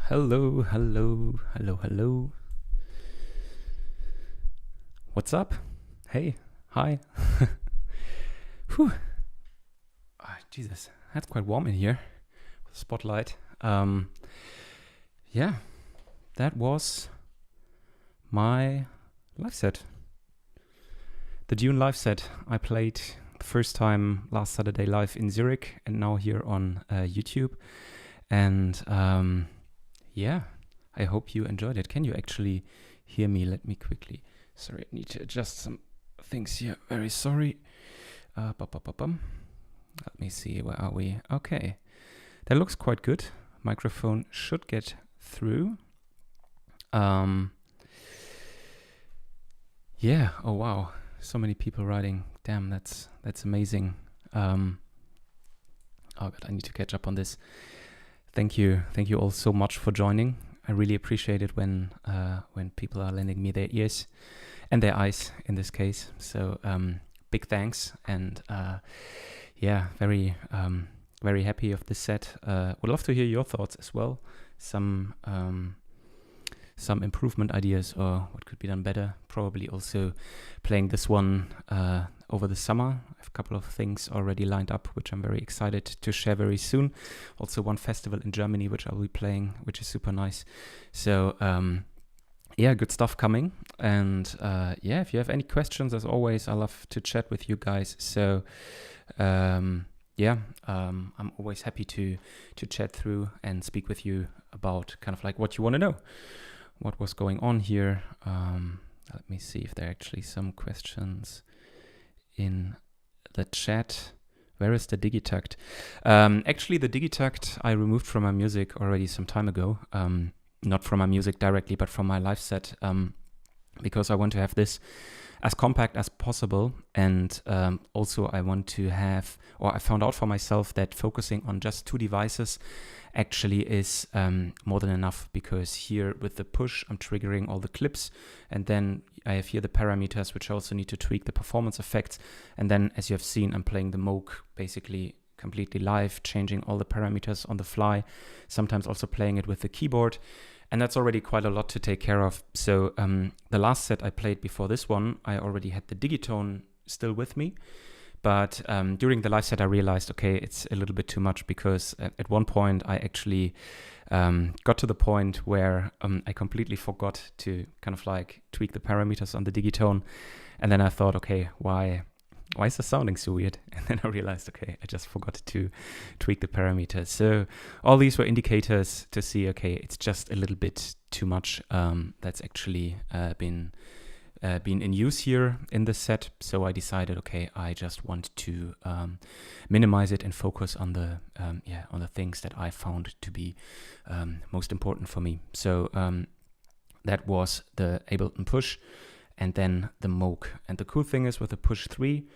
Hello, hello, hello, hello. What's up? Hey, hi. Whew. Jesus, that's quite warm in here. Spotlight. Yeah, that was my live set. The Dune live set I played the first time last Saturday live in Zurich and now here on YouTube. And yeah, I hope you enjoyed it. Can you actually hear me? Let me quickly. Sorry, I need to adjust some things here. Very sorry. Let me see. Where are we? Okay. That looks quite good. Microphone should get through. Yeah. Oh, wow. So many people writing. Damn, that's amazing. Oh, God, I need to catch up on this. Thank you all so much for joining. I really appreciate it when people are lending me their ears and their eyes in this case. So big thanks, and yeah, very happy of this set. Would love to hear your thoughts as well. Some improvement ideas or what could be done better. Probably also playing this one over the summer. I have a couple of things already lined up, which I'm very excited to share very soon. Also one festival in Germany, which I'll be playing, which is super nice. So yeah, good stuff coming. And yeah, if you have any questions, as always, I love to chat with you guys. So yeah, I'm always happy to chat through and speak with you about kind of like what you want to know. What was going on here? Let me see if there are actually some questions in the chat. Where is the Digitakt? Actually, the Digitakt I removed from my music already some time ago. Not from my music directly, but from my live set, because I want to have this as compact as possible. And also I want to have, or I found out for myself that focusing on just two devices actually is more than enough, because here with the push I'm triggering all the clips, and then I have here the parameters which I also need to tweak the performance effects, and then as you have seen I'm playing the Moog basically completely live, changing all the parameters on the fly, sometimes also playing it with the keyboard, and that's already quite a lot to take care of. So the last set I played before this one, I already had the Digitone still with me. But during the live set, I realized, okay, it's a little bit too much, because at one point I actually got to the point where I completely forgot to kind of like tweak the parameters on the Digitone. And then I thought, okay, why is this sounding so weird? And then I realized, okay, I just forgot to tweak the parameters. So all these were indicators to see, okay, it's just a little bit too much. That's actually been in use here in this set. So I decided, okay, I just want to minimize it and focus on the on the things that I found to be most important for me. So that was the Ableton push and then the Moog. And the cool thing is with the push 3,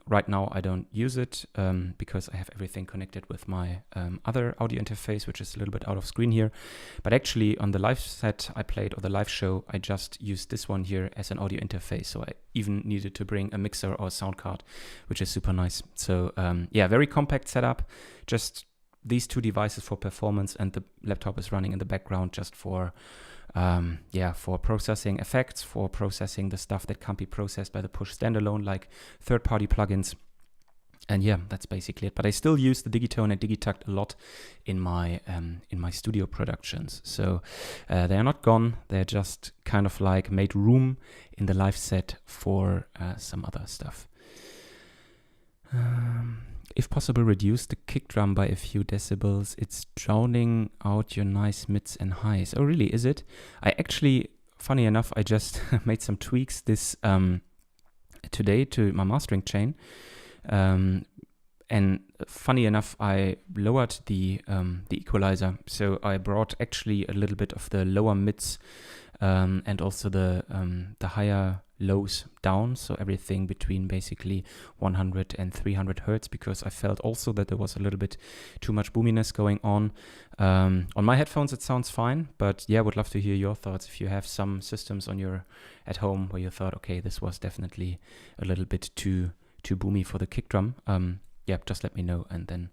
right now I don't use it because I have everything connected with my other audio interface, which is a little bit out of screen here. But actually on the live set I played, or the live show, I just used this one here as an audio interface. So I even needed to bring a mixer or a sound card, which is super nice. So yeah, very compact setup, just these two devices for performance, and the laptop is running in the background just for for processing effects, for processing the stuff that can't be processed by the push standalone, like third-party plugins. And yeah, that's basically it. But I still use the Digitone and Digitakt a lot in my studio productions. So they are not gone. They're just kind of like made room in the live set for some other stuff. If possible, reduce the kick drum by a few decibels. It's drowning out your nice mids and highs. Oh, really? Is it? I actually, funny enough, I just made some tweaks this today to my mastering chain. And funny enough, I lowered the equalizer. So I brought actually a little bit of the lower mids and also the higher lows down, so everything between basically 100 and 300 hertz, because I felt also that there was a little bit too much boominess going on. On my headphones it sounds fine, but yeah, would love to hear your thoughts if you have some systems on your at home where you thought, okay, this was definitely a little bit too boomy for the kick drum. Yeah, just let me know, and then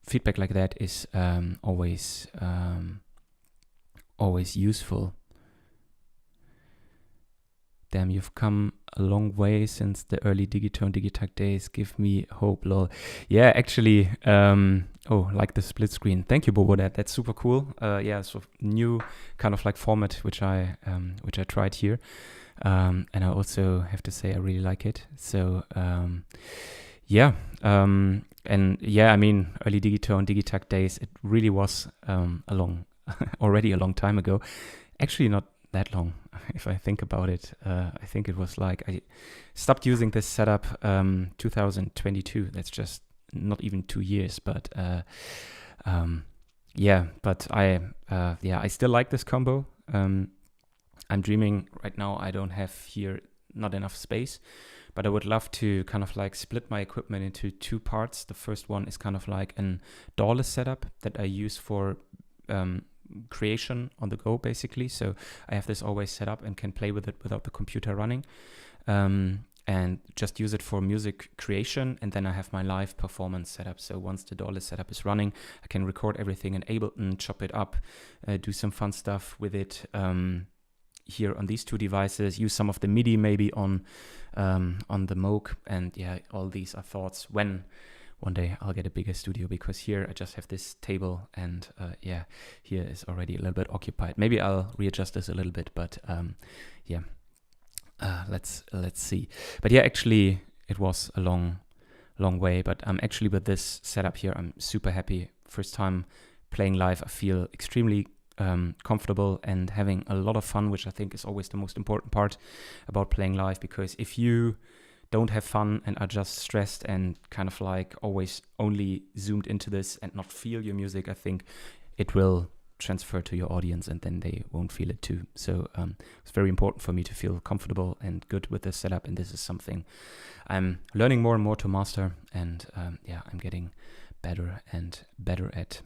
feedback like that is always useful. Damn, you've come a long way since the early Digitone, Digitakt days. Give me hope, lol. Yeah, actually, like the split screen. Thank you, Bobo. That's super cool. Yeah, so new kind of like format which I tried here, and I also have to say I really like it. So yeah, and yeah, I mean, early Digitone, Digitakt days. It really was already a long time ago. Actually, not that long, if I think about it. I think it was like I stopped using this setup 2022. That's just not even 2 years, but yeah. But I still like this combo. I'm dreaming right now. I don't have here not enough space, but I would love to kind of like split my equipment into 2 parts. The first one is kind of like an DAWless setup that I use for creation on the go, basically. So I have this always set up and can play with it without the computer running, and just use it for music creation. And then I have my live performance setup. So once the DAWless setup is running, I can record everything in Ableton, chop it up, do some fun stuff with it here on these 2 devices, use some of the MIDI maybe on the Moog. And yeah, all these are thoughts when one day I'll get a bigger studio, because here I just have this table, and yeah, here is already a little bit occupied. Maybe I'll readjust this a little bit, but yeah, let's see. But yeah, actually it was a long way, but actually with this setup here, I'm super happy. First time playing live, I feel extremely comfortable and having a lot of fun, which I think is always the most important part about playing live, because if you don't have fun and are just stressed and kind of like always only zoomed into this and not feel your music, I think it will transfer to your audience and then they won't feel it too. So it's very important for me to feel comfortable and good with this setup, and this is something I'm learning more and more to master, and yeah, I'm getting better and better at.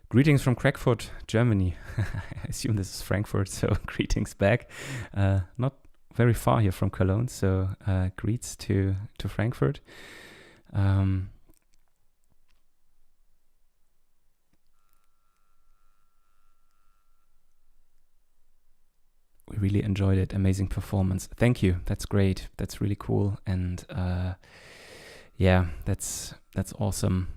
Greetings from Frankfurt, Germany. I assume this is Frankfurt, so greetings back. Not very far here from Cologne, so greets to Frankfurt. We really enjoyed it. Amazing performance. Thank you. That's great. That's really cool. And yeah, that's awesome.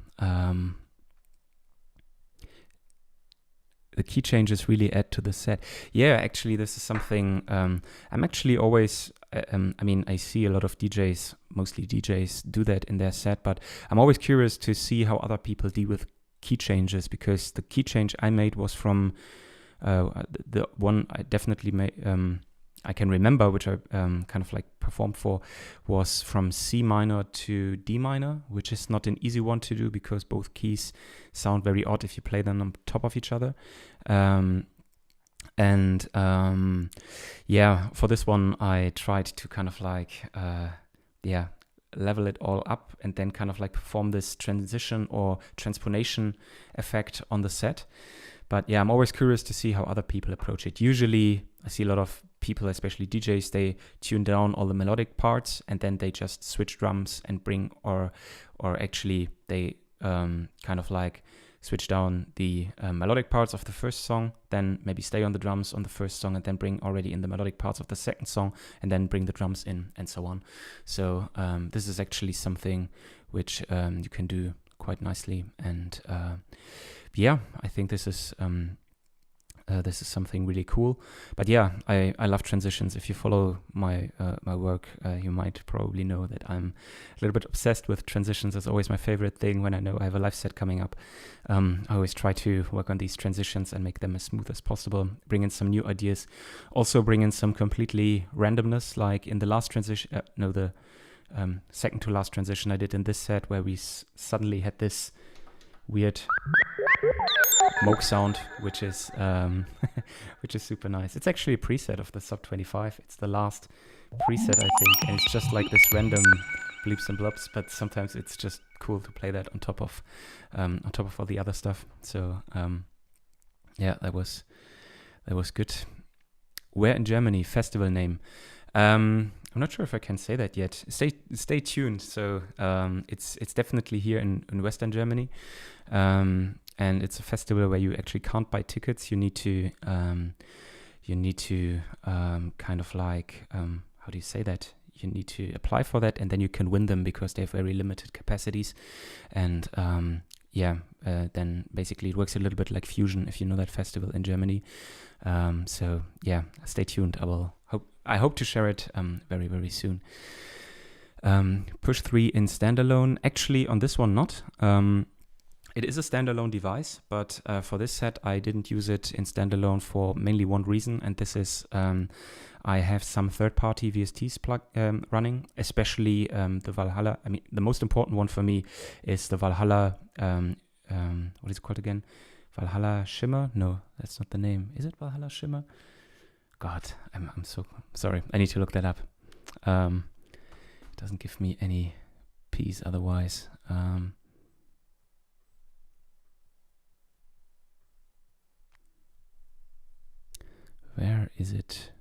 The key changes really add to the set. Yeah, actually, this is something I'm actually always, I mean, I see a lot of DJs, mostly DJs, do that in their set, but I'm always curious to see how other people deal with key changes, because the key change I made was from the one I definitely made, I can remember, which I kind of like performed for, was from C minor to D minor, which is not an easy one to do because both keys sound very odd if you play them on top of each other. Yeah, for this one, I tried to kind of like, yeah, level it all up and then kind of like perform this transition or transponation effect on the set. But yeah, I'm always curious to see how other people approach it. Usually I see a lot of people, especially DJs, they tune down all the melodic parts and then they just switch drums and bring, or actually they kind of like switch down the melodic parts of the first song, then maybe stay on the drums on the first song and then bring already in the melodic parts of the second song and then bring the drums in and so on. So this is actually something which you can do quite nicely. And yeah, I think this is something really cool. But yeah, I love transitions. If you follow my my work, you might probably know that I'm a little bit obsessed with transitions. It's always my favorite thing when I know I have a live set coming up. I always try to work on these transitions and make them as smooth as possible, bring in some new ideas, also bring in some completely randomness, like in the last transition, the second to last transition I did in this set, where we suddenly had this weird Moog sound, which is super nice. It's actually a preset of the Sub 25. It's the last preset, I think, and it's just like this random bleeps and blobs. But sometimes it's just cool to play that on top of all the other stuff. So yeah, that was good. Where in Germany? Festival name? I'm not sure if I can say that yet. Stay tuned. So it's definitely here in Western Germany, and it's a festival where you actually can't buy tickets. You need to kind of like how do you say that? You need to apply for that, and then you can win them because they have very limited capacities. And then basically it works a little bit like Fusion, if you know that festival in Germany. So yeah, stay tuned. I hope to share it very, very soon. Push 3 in standalone. Actually, on this one, not. It is a standalone device, but for this set, I didn't use it in standalone for mainly one reason, and this is I have some third-party VSTs running, especially the Valhalla. I mean, the most important one for me is the Valhalla. What is it called again? Valhalla Shimmer? No, that's not the name. Is it Valhalla Shimmer? God, I'm so sorry. I need to look that up. It doesn't give me any peace otherwise. Where is it?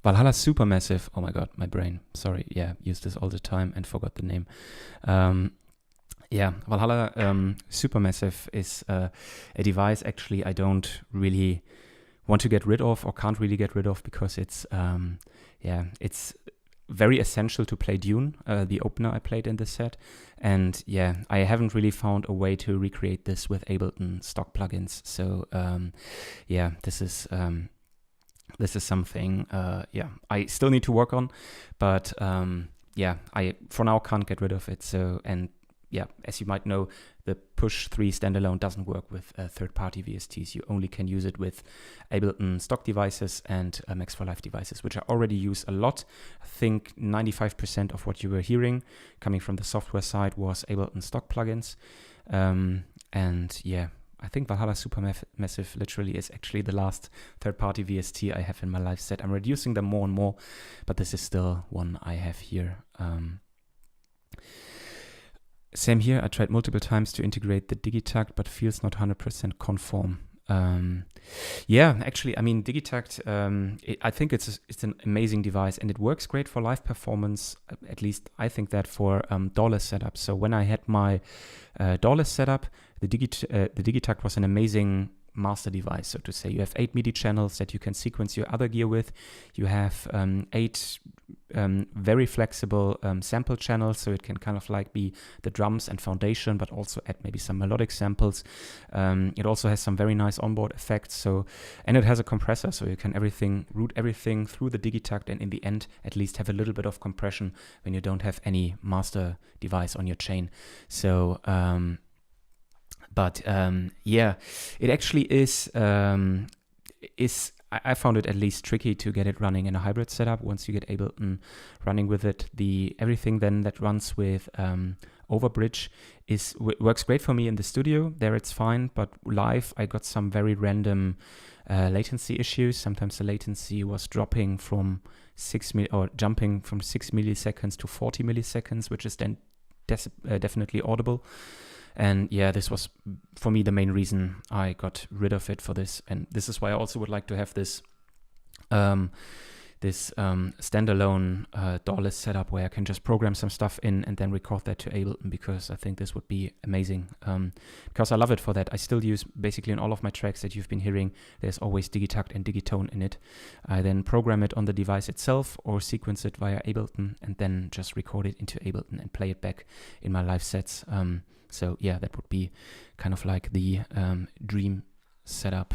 Valhalla Supermassive. Oh my god, my brain. Sorry. Yeah, use this all the time and forgot the name. Valhalla Supermassive is a device actually I don't really want to get rid of or can't really get rid of because it's very essential to play Dune, the opener I played in this set. And yeah, I haven't really found a way to recreate this with Ableton stock plugins. So this is something I still need to work on, but I for now can't get rid of it. So, and yeah, as you might know, the Push 3 standalone doesn't work with third-party VSTs. You only can use it with Ableton stock devices and Max for Live devices, which I already use a lot. I think 95% of what you were hearing coming from the software side was Ableton stock plugins. And yeah, I think Valhalla Supermassive literally is actually the last third-party VST I have in my live set. I'm reducing them more and more, but this is still one I have here. Same here, I tried multiple times to integrate the Digitakt, but feels not 100% conform. Actually, I mean, Digitakt, I think it's an amazing device and it works great for live performance. At least I think that for DAWless setup. So when I had my DAWless setup, the Digitakt was an amazing master device, so to say. You have 8 MIDI channels that you can sequence your other gear with. You have 8 very flexible sample channels, so it can kind of like be the drums and foundation, but also add maybe some melodic samples. It also has some very nice onboard effects. And it has a compressor, so you can route everything through the Digitakt, and in the end, at least have a little bit of compression when you don't have any master device on your chain. So. It actually is. I found it at least tricky to get it running in a hybrid setup. Once you get Ableton running with it, everything then that runs with Overbridge works great for me in the studio. There it's fine, but live I got some very random latency issues. Sometimes the latency was dropping from jumping from 6 milliseconds to 40 milliseconds, which is then definitely audible. And yeah, this was, for me, the main reason I got rid of it for this. And this is why I also would like to have this standalone DAWless setup where I can just program some stuff in and then record that to Ableton, because I think this would be amazing. Because I love it for that. I still use, basically in all of my tracks that you've been hearing, there's always Digitakt and Digitone in it. I then program it on the device itself or sequence it via Ableton and then just record it into Ableton and play it back in my live sets. So yeah, that would be kind of like the dream setup.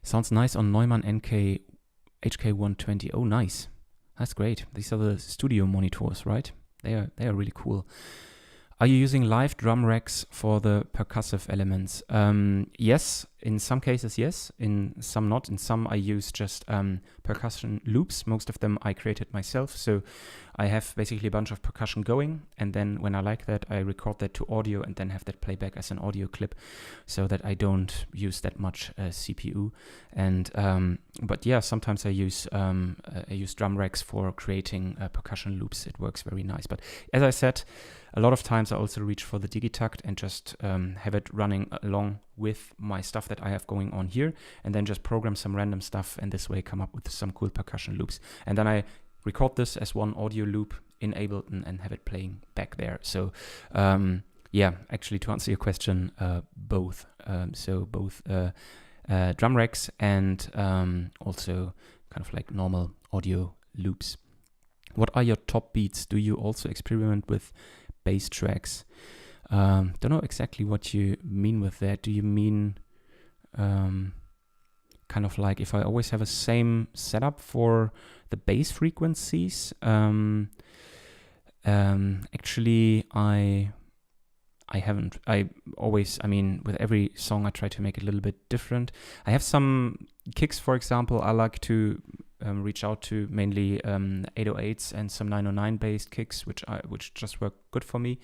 Sounds nice on Neumann NK HK120. Oh, nice. That's great. These are the studio monitors, right? They are really cool. Are you using live drum racks for the percussive elements? Yes, in some cases, yes. In some not. In some I use just percussion loops. Most of them I created myself. So I have basically a bunch of percussion going, and then when I like that, I record that to audio and then have that playback as an audio clip, so that I don't use that much CPU. And but yeah, sometimes I use drum racks for creating percussion loops. It works very nice. But as I said, a lot of times I also reach for the Digitakt and just have it running along with my stuff that that I have going on here, and then just program some random stuff, and this way come up with some cool percussion loops. And then I record this as one audio loop in Ableton and have it playing back there. So yeah, actually to answer your question, both. So both drum racks and also kind of like normal audio loops. What are your top beats? Do you also experiment with bass tracks? Don't know exactly what you mean with that. Do you mean kind of like if I always have a same setup for the bass frequencies? Actually, I haven't. I mean, with every song I try to make it a little bit different. I have some kicks, for example, I like to reach out to mainly 808s and some 909 based kicks, which just work good for me,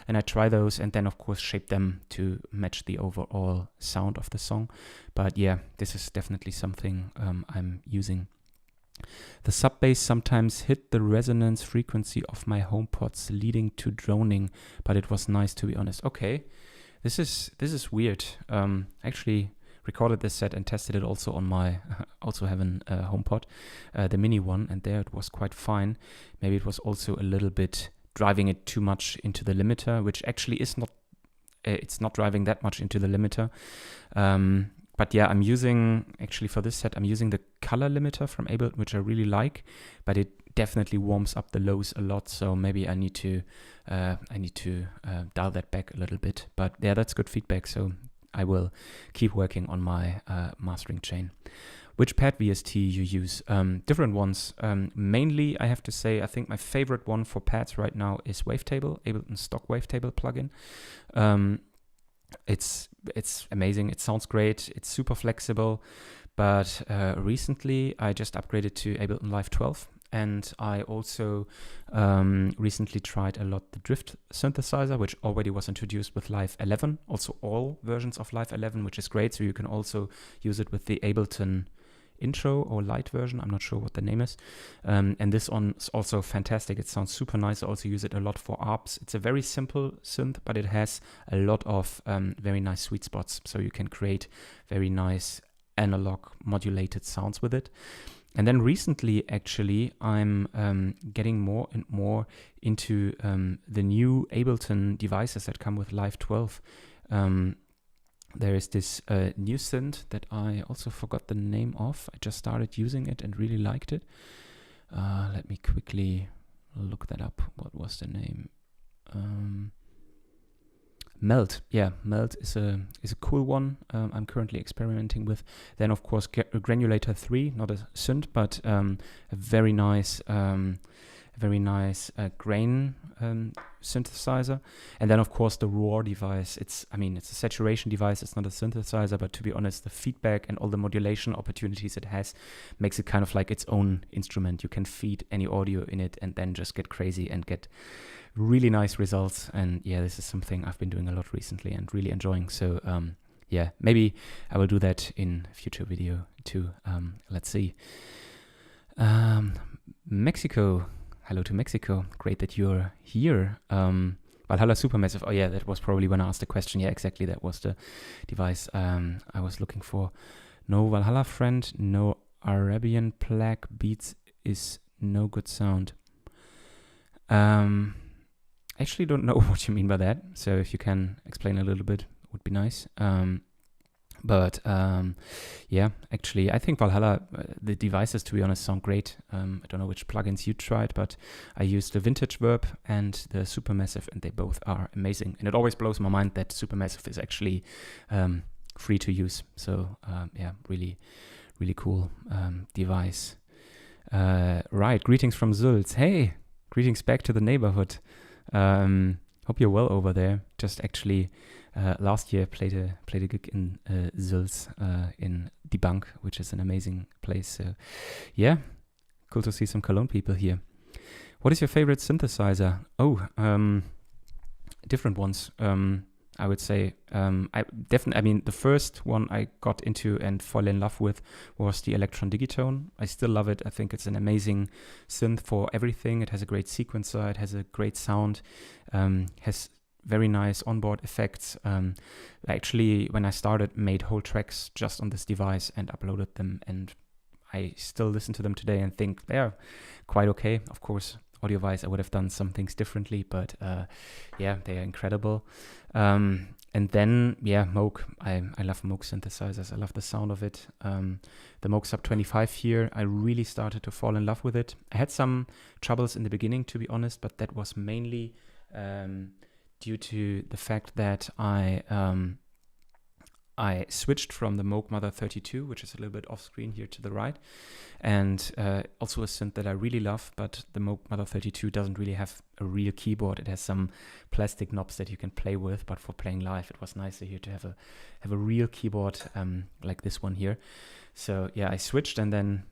and I try those and then of course shape them to match the overall sound of the song. But yeah, this is definitely something I'm using. The sub bass sometimes hit the resonance frequency of my HomePods, leading to droning, but it was nice, to be honest. Okay, this is weird. Actually recorded this set and tested it also on my also have an HomePod, the mini one, and there it was quite fine. Maybe it was also a little bit driving it too much into the limiter, which actually is not. It's not driving that much into the limiter. But yeah, I'm using, actually for this set, I'm using the color limiter from Ableton, which I really like, but it definitely warms up the lows a lot. So maybe I need to dial that back a little bit. But yeah, that's good feedback. So I will keep working on my mastering chain. Which pad VST you use? Different ones. Mainly, I have to say, I think my favorite one for pads right now is Wavetable, Ableton stock Wavetable plugin. It's amazing. It sounds great. It's super flexible. But recently, I just upgraded to Ableton Live 12. And I also recently tried a lot the Drift synthesizer, which already was introduced with Live 11. Also all versions of Live 11, which is great. So you can also use it with the Ableton intro or light version. I'm not sure what the name is. And this one is also fantastic. It sounds super nice. I also use it a lot for ARPs. It's a very simple synth, but it has a lot of very nice sweet spots. So you can create very nice analog modulated sounds with it. And then recently, actually, I'm getting more and more into the new Ableton devices that come with Live 12. There is this new synth that I also forgot the name of. I just started using it and really liked it. Let me quickly look that up. What was the name? Melt. Yeah, Melt is a cool one. I'm currently experimenting with. Then of course Granulator 3, not a synth, but a very nice grain synthesizer. And then of course the raw device. It's a saturation device. It's not a synthesizer, but to be honest, the feedback and all the modulation opportunities it has makes it kind of like its own instrument. You can feed any audio in it and then just get crazy and get really nice results. And yeah, this is something I've been doing a lot recently and really enjoying. So yeah, maybe I will do that in a future video too. Let's see. Mexico. Hello to Mexico. Great that you're here. Valhalla Supermassive. Oh yeah, that was probably when I asked the question. Yeah, exactly. That was the device I was looking for. No Valhalla friend, no Arabian plaque beats is no good sound. Actually don't know what you mean by that. So if you can explain a little bit, would be nice. But yeah, actually, I think Valhalla, the devices, to be honest, sound great. I don't know which plugins you tried, but I used the Vintage Verb and the Supermassive, and they both are amazing. And it always blows my mind that Supermassive is actually free to use. So yeah, really, really cool device. Right, greetings from Sulz. Hey, greetings back to the neighborhood. Hope you're well over there. Just actually last year played a gig in Sulz in Die Bank, which is an amazing place. So yeah, cool to see some Cologne people here. What is your favorite synthesizer? Oh, different ones. I would say the first one I got into and fell in love with was the ELEKTRON Digitone. I still love it. I think it's an amazing synth for everything. It has a great sequencer. It has a great sound. Has very nice onboard effects. Actually, when I started, made whole tracks just on this device and uploaded them, and I still listen to them today and think they're quite okay. Of course, audio-wise, I would have done some things differently, but yeah, they are incredible. And then, yeah, Moog. I love Moog synthesizers. I love the sound of it. The Moog Sub 25 here, I really started to fall in love with it. I had some troubles in the beginning, to be honest, but that was mainly due to the fact that I switched from the Moog Mother 32, which is a little bit off screen here to the right, and also a synth that I really love, but the Moog Mother 32 doesn't really have a real keyboard. It has some plastic knobs that you can play with, but for playing live, it was nicer here to have a real keyboard like this one here. So yeah, I switched, and then,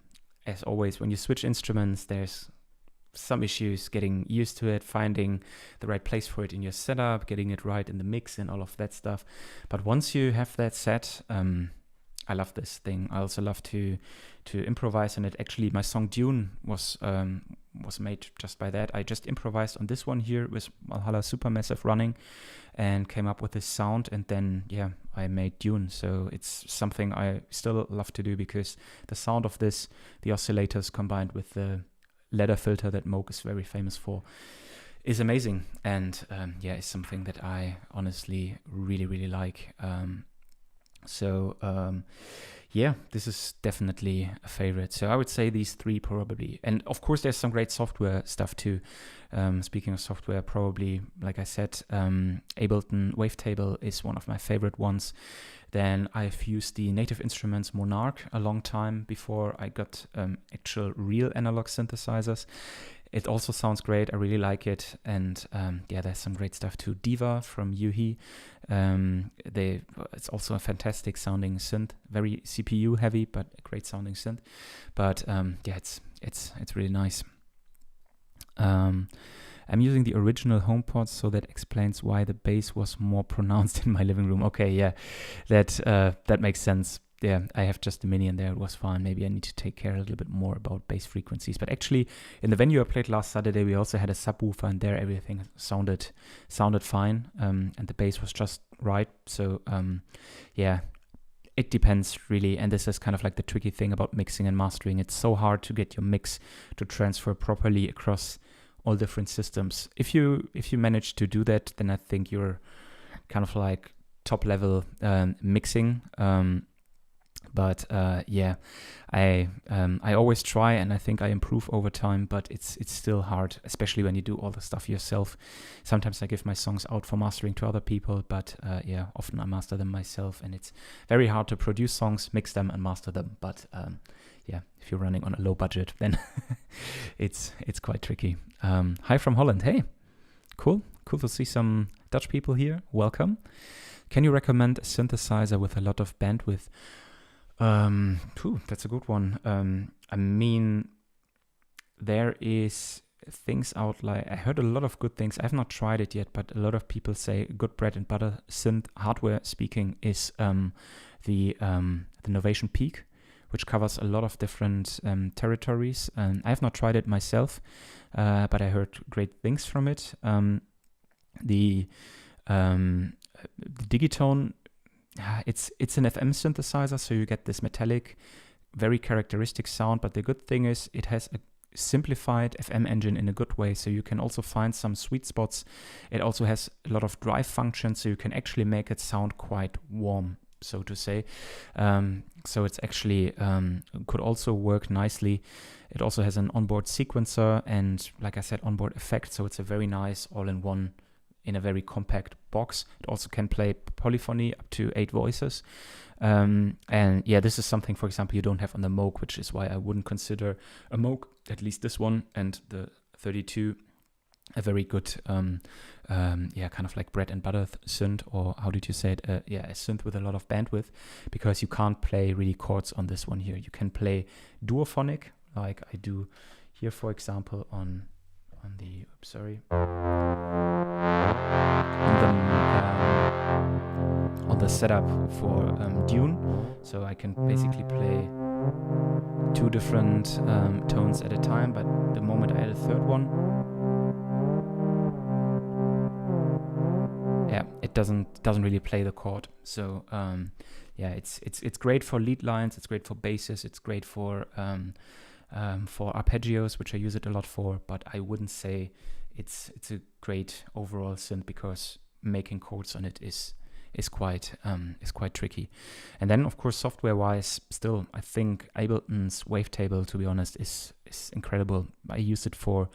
as always, when you switch instruments, there's some issues getting used to it, finding the right place for it in your setup, getting it right in the mix and all of that stuff. But once you have that set, I love this thing. I also love to improvise on it. Actually, my song Dune was made just by that. I just improvised on this one here with Valhalla Supermassive running and came up with this sound, and then yeah, I made Dune. So it's something I still love to do, because the sound of this, the oscillators combined with the ladder filter that Moog is very famous for, is amazing. And yeah, it's something that I honestly really, really like. Yeah, this is definitely a favorite. So I would say these three probably. And of course, there's some great software stuff too. Speaking of software, probably, like I said, Ableton Wavetable is one of my favorite ones. Then I've used the Native Instruments Monarch a long time before I got actual real analog synthesizers. It also sounds great. I really like it. And yeah, there's some great stuff too. Diva from Yuhi. It's also a fantastic sounding synth, very CPU heavy, but a great sounding synth. But yeah, it's really nice. I'm using the original HomePod, so that explains why the bass was more pronounced in my living room. Okay, yeah, that makes sense. Yeah, I have just the mini in there. It was fine. Maybe I need to take care a little bit more about bass frequencies. But actually, in the venue I played last Saturday, we also had a subwoofer, and there everything sounded fine, and the bass was just right. So yeah, it depends really. And this is kind of like the tricky thing about mixing and mastering. It's so hard to get your mix to transfer properly across all different systems. If you manage to do that, then I think you're kind of like top level mixing. But yeah, I always try, and I think I improve over time, but it's still hard, especially when you do all the stuff yourself. Sometimes I give my songs out for mastering to other people, but yeah, often I master them myself, and it's very hard to produce songs, mix them, and master them. But yeah, if you're running on a low budget, then it's quite tricky. Hi from Holland. Hey, cool to see some Dutch people here. Welcome. Can you recommend a synthesizer with a lot of bandwidth? That's a good one. I mean, there is things out like, I heard a lot of good things. I have not tried it yet, but a lot of people say good bread and butter synth, hardware speaking, is the Novation Peak, which covers a lot of different territories. I have not tried it myself, but I heard great things from it. The Digitone, it's an FM synthesizer, so you get this metallic, very characteristic sound. But the good thing is it has a simplified FM engine in a good way, so you can also find some sweet spots. It also has a lot of drive functions, so you can actually make it sound quite warm, so to say. So it's actually could also work nicely. It also has an onboard sequencer and, like I said, onboard effect. So it's a very nice all-in-one in a very compact box. It also can play polyphony up to 8 voices. And yeah, this is something, for example, you don't have on the Moog, which is why I wouldn't consider a Moog, at least this one and the 32, a very good, yeah, kind of like bread and butter synth, or how did you say it? Yeah, a synth with a lot of bandwidth, because you can't play really chords on this one here. You can play duophonic, like I do here, for example, on the, oops, sorry, on the setup for Dune. So I can basically play 2 different tones at a time, but the moment I add a third one, it doesn't really play the chord. So it's great for lead lines, it's great for basses, it's great for arpeggios, which I use it a lot for, but I wouldn't say it's a great overall synth, because making chords on it is quite tricky. And then, of course, software-wise, still, I think Ableton's wavetable, to be honest, is incredible. I use it for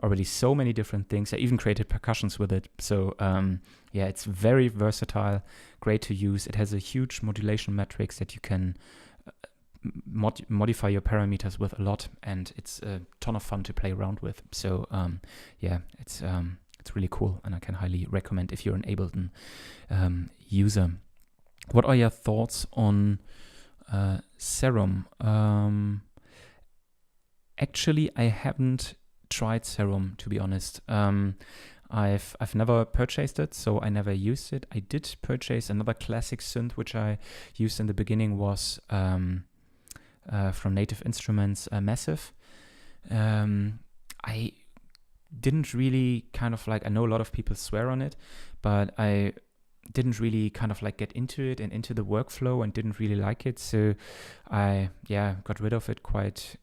already so many different things. I even created percussions with it. So it's very versatile, great to use. It has a huge modulation matrix that you can modify your parameters with a lot, and it's a ton of fun to play around with. So it's really cool, and I can highly recommend if you're an Ableton user. What are your thoughts on Serum? Actually, I haven't tried Serum, to be honest. I've never purchased it, so I never used it. I did purchase another classic synth, which I used in the beginning, was from Native Instruments, Massive. I didn't really I know a lot of people swear on it, but I didn't really get into it and into the workflow, and didn't really like it. So I got rid of it quite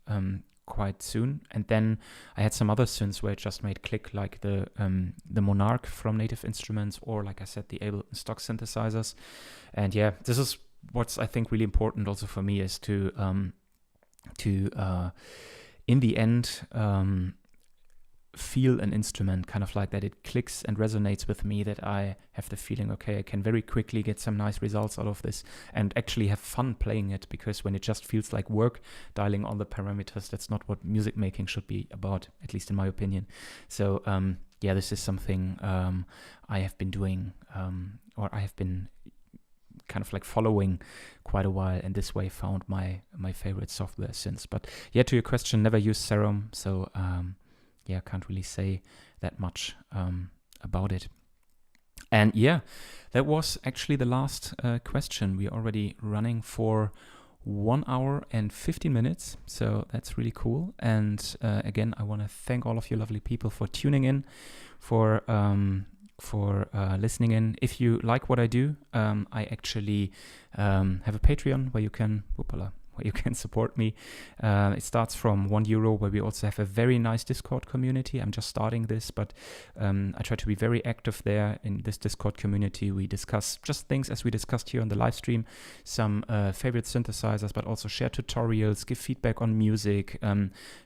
soon. And then I had some other synths where it just made click, like the Monarch from Native Instruments, or like I said, the Ableton stock synthesizers. And this is what's, I think, really important also for me, is to in the end feel an instrument that it clicks and resonates with me, that I have the feeling, okay, I can very quickly get some nice results out of this and actually have fun playing it, because when it just feels like work, dialing on the parameters, that's not what music making should be about, at least in my opinion. So this is something I have been doing, or I have been following quite a while, and this way found my favorite software since. But to your question, never used Serum, so can't really say that much about it. And that was actually the last question. We're already running for 1 hour and 15 minutes, so that's really cool. And again, I want to thank all of you lovely people for tuning in, for listening in. If you like what I do, I actually have a Patreon where you can support me. It starts from €1, where we also have a very nice Discord community. I'm just starting this, but I try to be very active there in this Discord community. We discuss just things as we discussed here on the live stream, some favorite synthesizers, but also share tutorials, give feedback on music,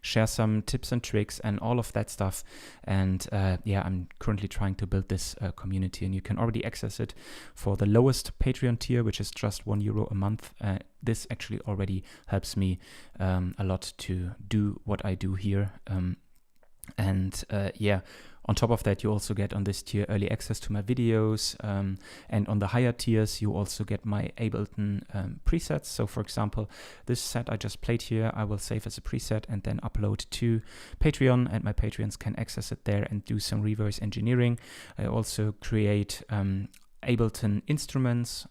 share some tips and tricks and all of that stuff. And I'm currently trying to build this community, and you can already access it for the lowest Patreon tier, which is just €1 a month. This actually already helps me a lot to do what I do here. On top of that, you also get on this tier early access to my videos. And on the higher tiers, you also get my Ableton presets. So for example, this set I just played here, I will save as a preset and then upload to Patreon, and my Patreons can access it there and do some reverse engineering. I also create Ableton instruments,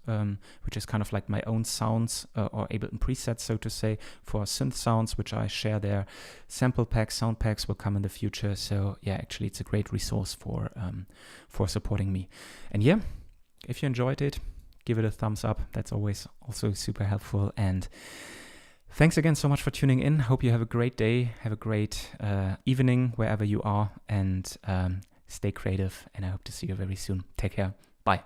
which is like my own sounds or Ableton presets, so to say, for synth sounds, which I share there. Sample packs, sound packs will come in the future. So actually it's a great resource for supporting me. And if you enjoyed it, give it a thumbs up. That's always also super helpful. And thanks again so much for tuning in. Hope you have a great day, have a great evening wherever you are, and stay creative. And I hope to see you very soon. Take care. Bye.